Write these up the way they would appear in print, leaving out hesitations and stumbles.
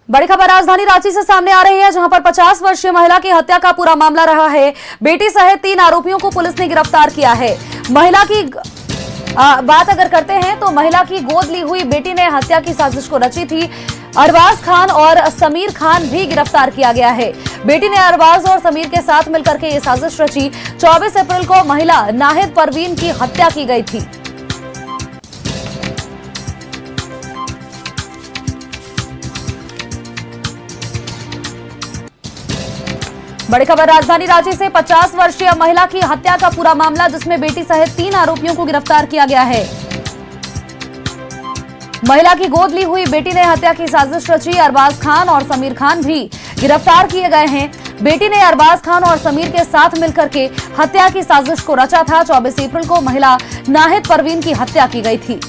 बड़ी खबर राजधानी रांची से सामने आ रही है, जहां पर 50 वर्षीय महिला की हत्या का पूरा मामला रहा है। बेटी सहित 3 आरोपियों को पुलिस ने गिरफ्तार किया है। महिला की बात अगर करते हैं तो महिला की गोद ली हुई बेटी ने हत्या की साजिश को रची थी। अरबाज खान और समीर खान भी गिरफ्तार किया गया है। बेटी ने अरबाज और समीर के साथ मिलकर के ये साजिश रची। 24 अप्रैल को महिला नाहिद परवीन की हत्या की गई थी। बड़ी खबर राजधानी रांची से 50 वर्षीय महिला की हत्या का पूरा मामला, जिसमें बेटी सहित 3 आरोपियों को गिरफ्तार किया गया है। महिला की गोद ली हुई बेटी ने हत्या की साजिश रची। अरबाज खान और समीर खान भी गिरफ्तार किए गए हैं। बेटी ने अरबाज खान और समीर के साथ मिलकर के हत्या की साजिश को रचा था। 24 अप्रैल को महिला नाहिद परवीन की हत्या की गई थी।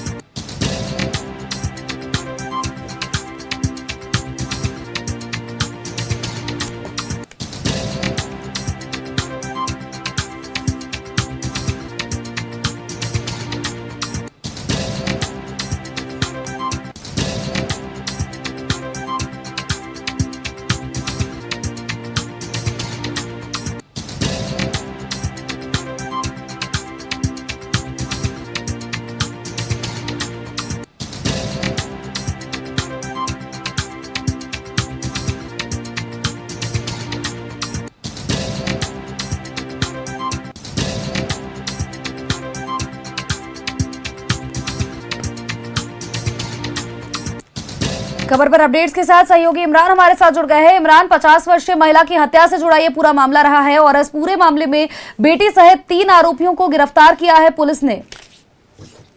खबर पर अपडेट्स के साथ सहयोगी इमरान हमारे साथ जुड़ गए हैं। इमरान, 50 वर्षीय महिला की हत्या से जुड़ा ये पूरा मामला रहा है और इस पूरे मामले में बेटी सहित 3 आरोपियों को गिरफ्तार किया है पुलिस ने।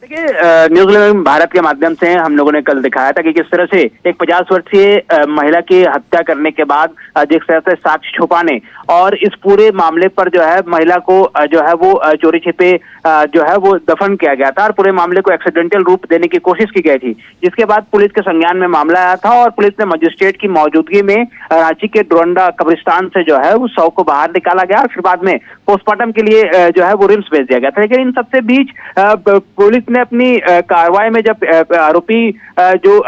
देखिए, न्यूज 11 भारत के माध्यम से हम लोगों ने कल दिखाया था कि किस तरह से एक 50 वर्षीय महिला की हत्या करने के बाद जिस तरह से साक्ष्य छुपाने और इस पूरे मामले पर जो है महिला को जो है वो चोरी छिपे जो है वो दफन किया गया था और पूरे मामले को एक्सीडेंटल रूप देने की कोशिश की गई थी, जिसके बाद पुलिस के संज्ञान में मामला आया था और पुलिस ने मजिस्ट्रेट की मौजूदगी में रांची के डोरंडा कब्रिस्तान से जो है वो शव को बाहर निकाला गया और फिर बाद में पोस्टमार्टम के लिए जो है वो रिम्स भेज दिया गया था। लेकिन इन सबसे बीच पुलिस ने अपनी कार्रवाई में जब आरोपी जो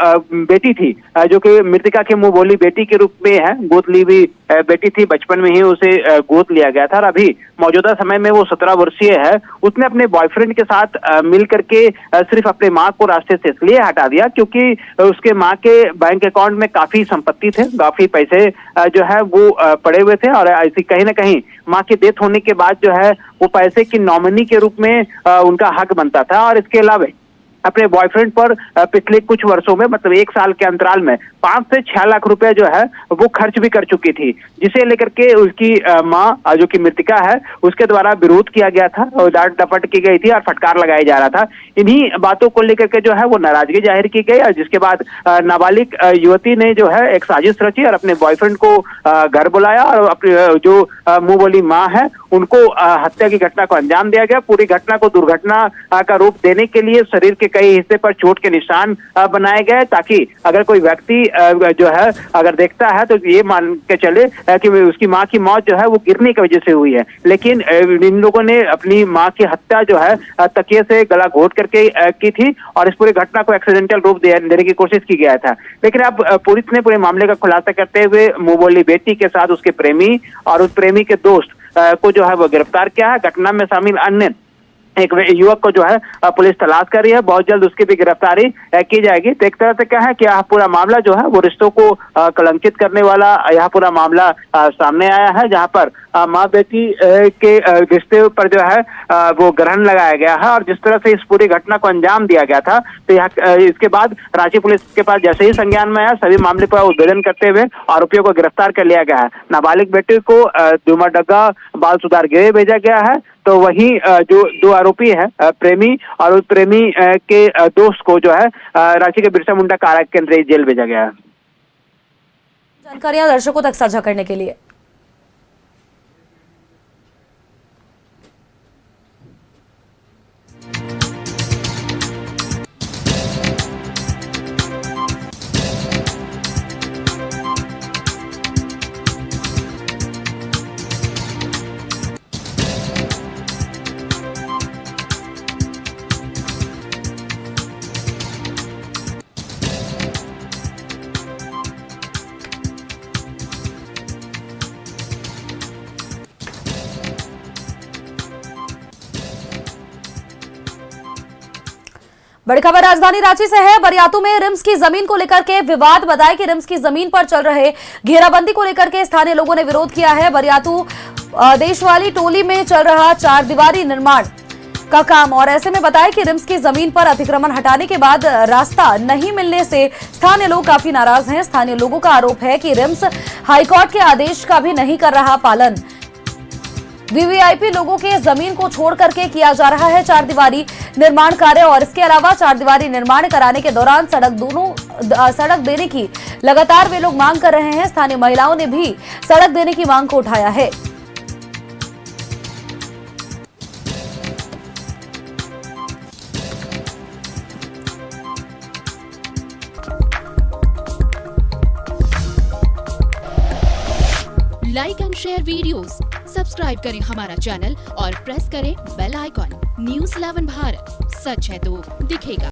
बेटी थी, जो कि मृतका के मुंह बोली बेटी के रूप में है, गोद ली हुई बेटी थी, बचपन में ही उसे गोद लिया गया था और अभी मौजूदा समय में वो 17 वर्षीय है। उसने अपने बॉयफ्रेंड के साथ मिल करके सिर्फ अपने माँ को रास्ते से इसलिए हटा दिया क्योंकि उसके माँ के बैंक अकाउंट में काफी संपत्ति थे, काफी पैसे जो है वो पड़े हुए थे और ऐसी कहीं ना कहीं माँ की डेथ होने के बाद जो है वो पैसे की नॉमिनी के रूप में उनका हक बनता था। और इसके अलावा अपने बॉयफ्रेंड पर पिछले कुछ वर्षों में मतलब 1 साल के अंतराल में 5 से 6 लाख रुपए जो है वो खर्च भी कर चुकी थी, जिसे लेकर के उसकी माँ जो कि मृतका है उसके द्वारा विरोध किया गया था और डांट डपट की गई थी और फटकार लगाया जा रहा था। इन्हीं बातों को लेकर के जो है वो नाराजगी जाहिर की गई और जिसके बाद नाबालिग युवती ने जो है एक साजिश रची और अपने बॉयफ्रेंड को घर बुलाया और अपने जो मुंह बोली माँ है उनको हत्या की घटना को अंजाम दिया गया। पूरी घटना को दुर्घटना का रूप देने के लिए शरीर के कई हिस्से पर चोट के निशान बनाए गए ताकि अगर कोई व्यक्ति जो है अगर देखता है तो ये मान के चले कि उसकी माँ की मौत जो है वो गिरने की वजह से हुई है। लेकिन इन लोगों ने अपनी माँ की हत्या जो है तकिए से गला घोट करके की थी और इस पूरी घटना को एक्सीडेंटल रूप देने की कोशिश की गया था। लेकिन अब पुलिस ने पूरे मामले का खुलासा करते हुए मुंह बोली बेटी के साथ उसके प्रेमी और उस प्रेमी के दोस्त को जो है वो गिरफ्तार किया है। घटना में शामिल अन्य एक युवक को जो है पुलिस तलाश कर रही है, बहुत जल्द उसकी भी गिरफ्तारी की जाएगी। तो एक तरह से क्या है कि यह पूरा मामला जो है वो रिश्तों को कलंकित करने वाला यह पूरा मामला सामने आया है, जहां पर माँ बेटी के रिश्ते पर जो है वो ग्रहण लगाया गया है और जिस तरह से इस पूरी घटना को अंजाम दिया गया था तो इसके बाद रांची पुलिस के पास जैसे ही संज्ञान में आया सभी मामले पर उद्भेदन करते हुए आरोपियों को गिरफ्तार कर लिया गया है। नाबालिग बेटी को डुमरडग्गा बाल सुधार गृह भेजा गया है, तो वही जो 2 आरोपी है प्रेमी और उस प्रेमी के दोस्त को जो है रांची के बिरसा मुंडा कारा केंद्रीय जेल भेजा गया है। जानकारियां दर्शकों तक साझा करने के लिए बड़ी खबर राजधानी रांची से है। बरियातू में रिम्स की जमीन को लेकर के विवाद। बताया कि रिम्स की जमीन पर चल रहे घेराबंदी को लेकर के स्थानीय लोगों ने विरोध किया है। बरियातू देशवाली टोली में चल रहा 4 दीवारी निर्माण का काम, और ऐसे में बताया कि रिम्स की जमीन पर अतिक्रमण हटाने के बाद रास्ता नहीं मिलने से स्थानीय लोग काफी नाराज हैं। स्थानीय लोगों का आरोप है कि रिम्स हाईकोर्ट के आदेश का भी नहीं कर रहा पालन। वीवीआईपी लोगों के जमीन को छोड़ करके किया जा रहा है 4 दीवारी निर्माण कार्य, और इसके अलावा 4 दीवारी निर्माण कराने के दौरान सड़क देने की लगातार वे लोग मांग कर रहे हैं। स्थानीय महिलाओं ने भी सड़क देने की मांग को उठाया है। Like and share videos, subscribe करें हमारा चैनल और प्रेस करें बेल आइकॉन। न्यूज़ 11 भारत, सच है तो दिखेगा।